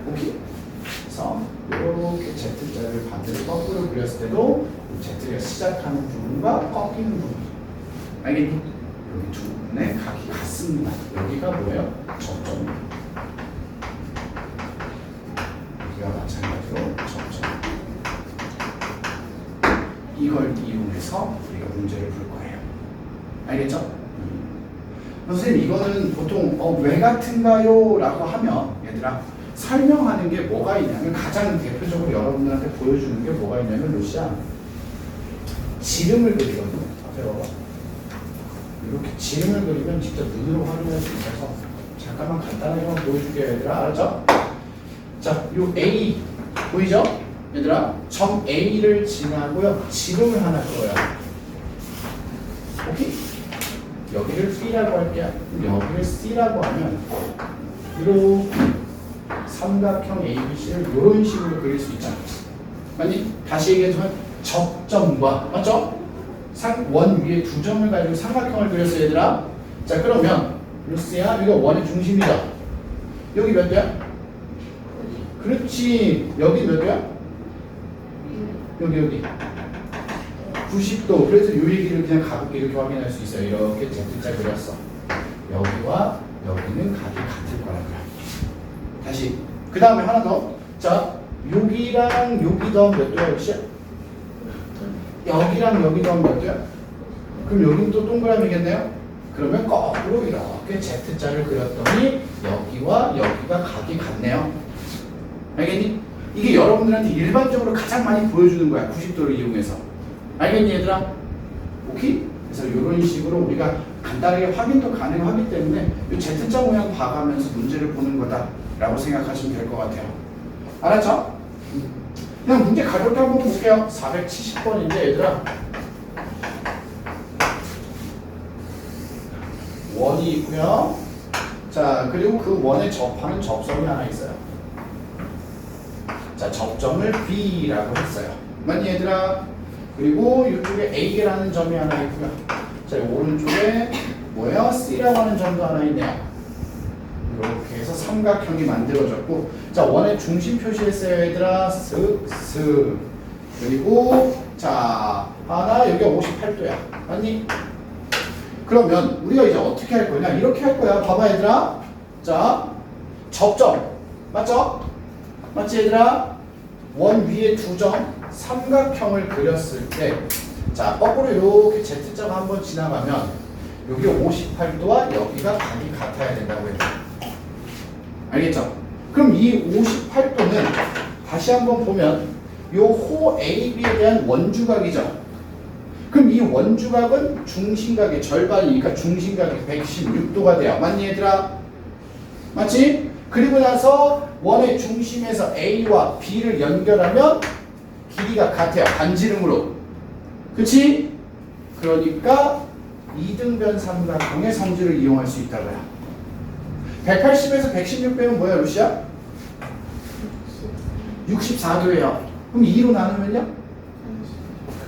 A: 오케이? 그래서 이렇게 Z자를 반대로 거꾸로 그렸을 때도 Z가 시작하는 부분과 꺾이는 부분. 알겠니? 여기 두 부분의 각이 같습니다. 여기가 뭐예요? 접점입니다. 여기가 마찬가지로 접점. 이걸 이용해서 우리가 문제를 풀 거예요. 알겠죠? 선생님 이거는 보통 왜 같은가요? 라고 하면 얘들아 설명하는 게 뭐가 있냐면 가장 대표적으로 여러분들한테 보여주는 게 뭐가 있냐면 루시아 지름을 그리거든요. 앞에 봐봐. 이렇게 지름을 그리면 직접 눈으로 확인할 수 있어서 잠깐만 간단하게 한번 보여줄게요 얘들아. 알았죠? 자, 요 A 보이죠? 얘들아 점 A를 지나고요 지름을 하나 그어요. 오케이? 여기를 B라고 할게요. 여기를 C라고 하면 이렇게 삼각형 ABC를 이런 식으로 그릴 수 있잖아요. 맞니? 다시 얘기하지만 접점과 맞죠? 원 위에 두 점을 가지고 삼각형을 그렸어요 얘들아. 자 그러면 루스야 이거 원의 중심이죠. 여기 몇 도야? 그렇지. 여기 몇 도야? 여기 90도. 그래서 이 얘기를 그냥 가볍게 이렇게 확인할 수 있어요. 이렇게 Z자 그렸어. 여기와 여기는 각이 같을 거라고요. 다시 그 다음에 하나 더. 자 여기랑 여기 더하면 몇 도야 역시? 여기랑 여기 더하면 몇 도야? 그럼 여기는 또 동그라미겠네요? 그러면 거꾸로 이렇게 Z자를 그렸더니 여기와 여기가 각이 같네요. 알겠니? 이게 여러분들한테 일반적으로 가장 많이 보여주는 거야. 90도를 이용해서. 알겠니 얘들아? 오케이? 그래서 이런 식으로 우리가 간단하게 확인도 가능하기 때문에 이 Z자 모양 봐가면서 문제를 보는 거다라고 생각하시면 될 것 같아요. 알았죠? 그냥 문제 가볍게 한번 볼게요. 470번인데 얘들아 원이 있고요. 자 그리고 그 원에 접하는 접선이 하나 있어요. 자 접점을 B라고 했어요. 맞니 얘들아? 그리고 이쪽에 A라는 점이 하나 있고요. 자 오른쪽에 뭐예요? C라고 하는 점도 하나 있네요. 이렇게 해서 삼각형이 만들어졌고 자 원의 중심 표시했어요 얘들아. 슥슥. 그리고 자 하나 여기가 58도야. 맞니? 그러면 우리가 이제 어떻게 할 거냐? 이렇게 할 거야. 봐봐 얘들아. 자 접점 맞죠? 맞지 얘들아? 원 위에 두 점 삼각형을 그렸을 때 자 거꾸로 이렇게 Z자가 한번 지나가면 여기 58도와 여기가 각이 같아야 된다고 했죠. 알겠죠? 그럼 이 58도는 다시 한번 보면 요 호 AB에 대한 원주각이죠. 그럼 이 원주각은 중심각의 절반이니까 중심각이 116도가 돼요. 맞니 얘들아? 맞지? 그리고 나서 원의 중심에서 A와 B를 연결하면 길이가 같아요. 반지름으로. 그치? 그러니까 이등변 삼각형의 성질을 이용할 수 있다고요. 180에서 116 빼면 뭐야, 루시야? 64도예요. 그럼 2로 나누면요?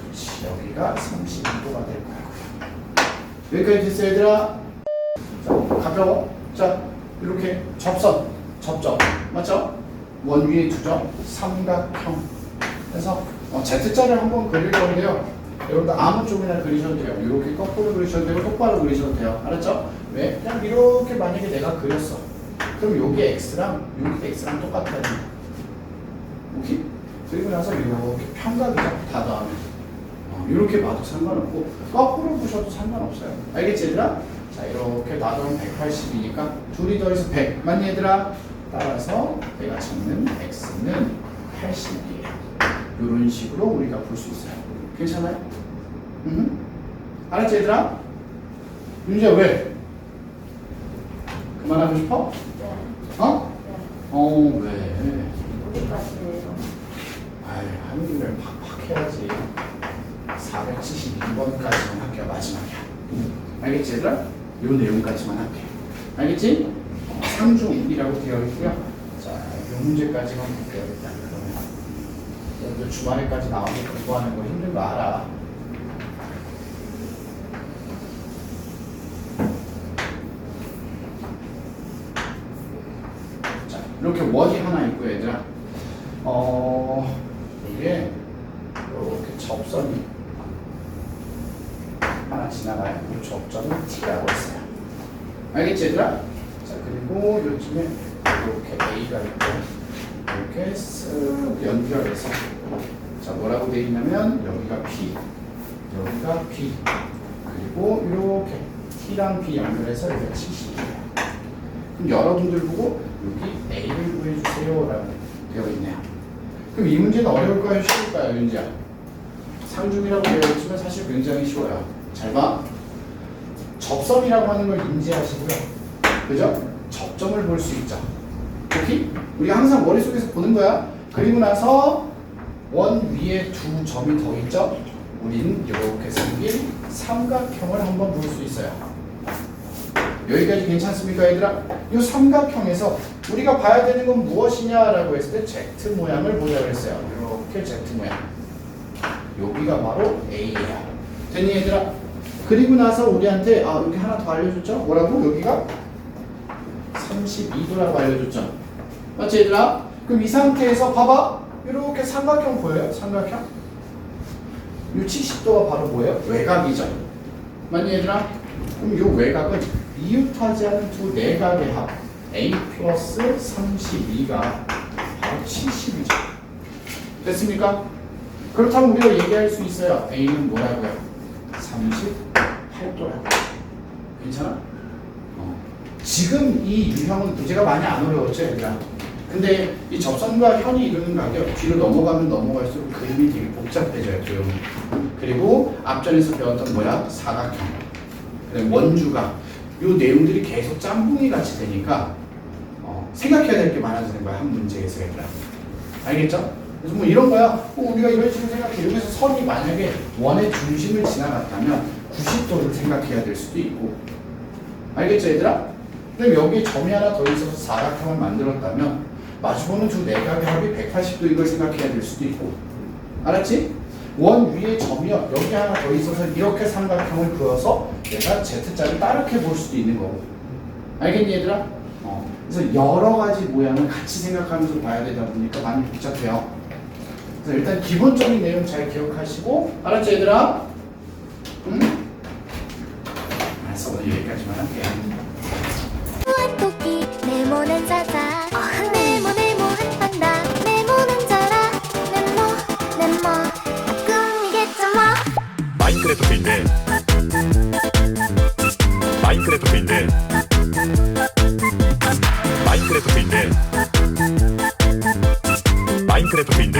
A: 그렇지, 여기가 32도가 될 거고요. 여기까지 됐어, 얘들아? 자, 가벼워. 자, 이렇게 접선, 접점, 맞죠? 원 위에 두 점, 삼각형. 그래서 Z자를 한번 그릴 건데요. 여러분들 아무 쪽이나 그리셔도 돼요. 이렇게 거꾸로 그리셔도 되고 똑바로 그리셔도 돼요. 알았죠? 왜? 그냥 이렇게 만약에 내가 그렸어. 그럼 요게 X랑 요게 X랑 똑같아야 돼. 오케이? 그리고 나서 이렇게 평각이죠. 다 더하면. 이렇게 봐도 상관없고 거꾸로 보셔도 상관없어요. 알겠지 얘들아? 자 이렇게 놔두면 180이니까 둘이 더해서 100. 맞니 얘들아? 따라서 내가 찾는 X는 80이에요. 이런 식으로 우리가 볼 수 있어요. 괜찮아요? 알았지 얘들아? 윤지야 왜? 그만하고 싶어?
B: 네.
A: 어?
B: 네.
A: 왜?
B: 어디까지예요?
A: 아이 하는 김에 팍팍 해야지. 472번까지만 할게요. 마지막이야. 알겠지 얘들아? 요 내용까지만 할게요. 알겠지? 상중이라고 되어 있고요. 자, 요 문제까지만 볼게요. 일단 그러면 여러분들 주말에까지 나와서 공부하는 거 힘든 거 알아. 자, 이렇게 원이 하나 있고 얘들아. 이게 이렇게 접선이 하나 지나가요. 이 접점은 T라고 했어요. 알겠지 얘들아? 자 그리고 요즘에 이렇게 A가 있고 이렇게 쓱 연결해서 자 뭐라고 되어 있냐면 여기가 P 여기가 P 그리고 이렇게 T랑 B 연결해서 여기가 70이에요. 그럼 여러분들 보고 여기 A를 구해주세요 라고 되어 있네요. 그럼 이 문제는 어려울까요? 쉬울까요? 윤지야? 상중이라고 되어 있지만 사실 굉장히 쉬워요. 잘 봐. 접선이라고 하는 걸 인지하시고요. 그죠? 접점을 볼 수 있죠. 오케이? 우리가 항상 머릿속에서 보는 거야. 그리고 나서 원 위에 두 점이 더 있죠? 우리는 이렇게 생긴 삼각형을 한번 볼 수 있어요. 여기까지 괜찮습니까 얘들아? 이 삼각형에서 우리가 봐야 되는 건 무엇이냐라고 했을 때 Z 모양을 보자고 했어요. 이렇게 Z 모양. 여기가 바로 A예요. 됐니 얘들아? 그리고 나서 우리한테 여기 하나 더 알려줬죠? 뭐라고? 여기가 32도라고 알려줬죠? 맞지 얘들아? 그럼 이 상태에서 봐봐. 이렇게 삼각형 보여요? 삼각형? 이 70도가 바로 뭐예요? 외곽이죠. 맞니 얘들아? 그럼 이 외곽은 이웃하지 않은 두 내각의 합 A 플러스 32가 바로 70이죠. 됐습니까? 그렇다면 우리가 얘기할 수 있어요. A는 뭐라고요? 38도라고. 괜찮아? 지금 이 유형은 문제가 많이 안 어려웠죠, 얘들아? 근데 이 접선과 현이 이루는 간격 뒤로 넘어가면 넘어갈수록 그림이 되게 복잡해져요, 조용히. 그리고 앞전에서 배웠던 뭐야? 사각형. 그다음에 원주각. 요 내용들이 계속 짬뽕이 같이 되니까 생각해야 될 게 많아지는 거야, 한 문제에서 얘들아. 알겠죠? 그래서 뭐 이런 거야. 우리가 이런 식으로 생각해. 여기서 선이 만약에 원의 중심을 지나갔다면 90도를 생각해야 될 수도 있고. 알겠죠, 얘들아? 그럼 여기에 점이 하나 더 있어서 사각형을 만들었다면 마주보는 두 내각의 합이 180도 이걸 생각해야 될 수도 있고. 알았지? 원 위에 점이요. 여기 하나 더 있어서 이렇게 삼각형을 그어서 내가 Z자를 따르게 볼 수도 있는 거고. 알겠니, 얘들아? 그래서 여러 가지 모양을 같이 생각하면서 봐야 되다 보니까 많이 복잡해요. 그래서 일단 기본적인 내용 잘 기억하시고, 알았지 얘들아? 응? 알았어, 오늘 여기까지만 할게.
D: 토끼 네모는 자자 네모한단다 네모는 자라 네모 꿈이겠죠 뭐
E: 마인크래프트인데 마인크래프트인데 마인크래프트인데 마인크래프트인데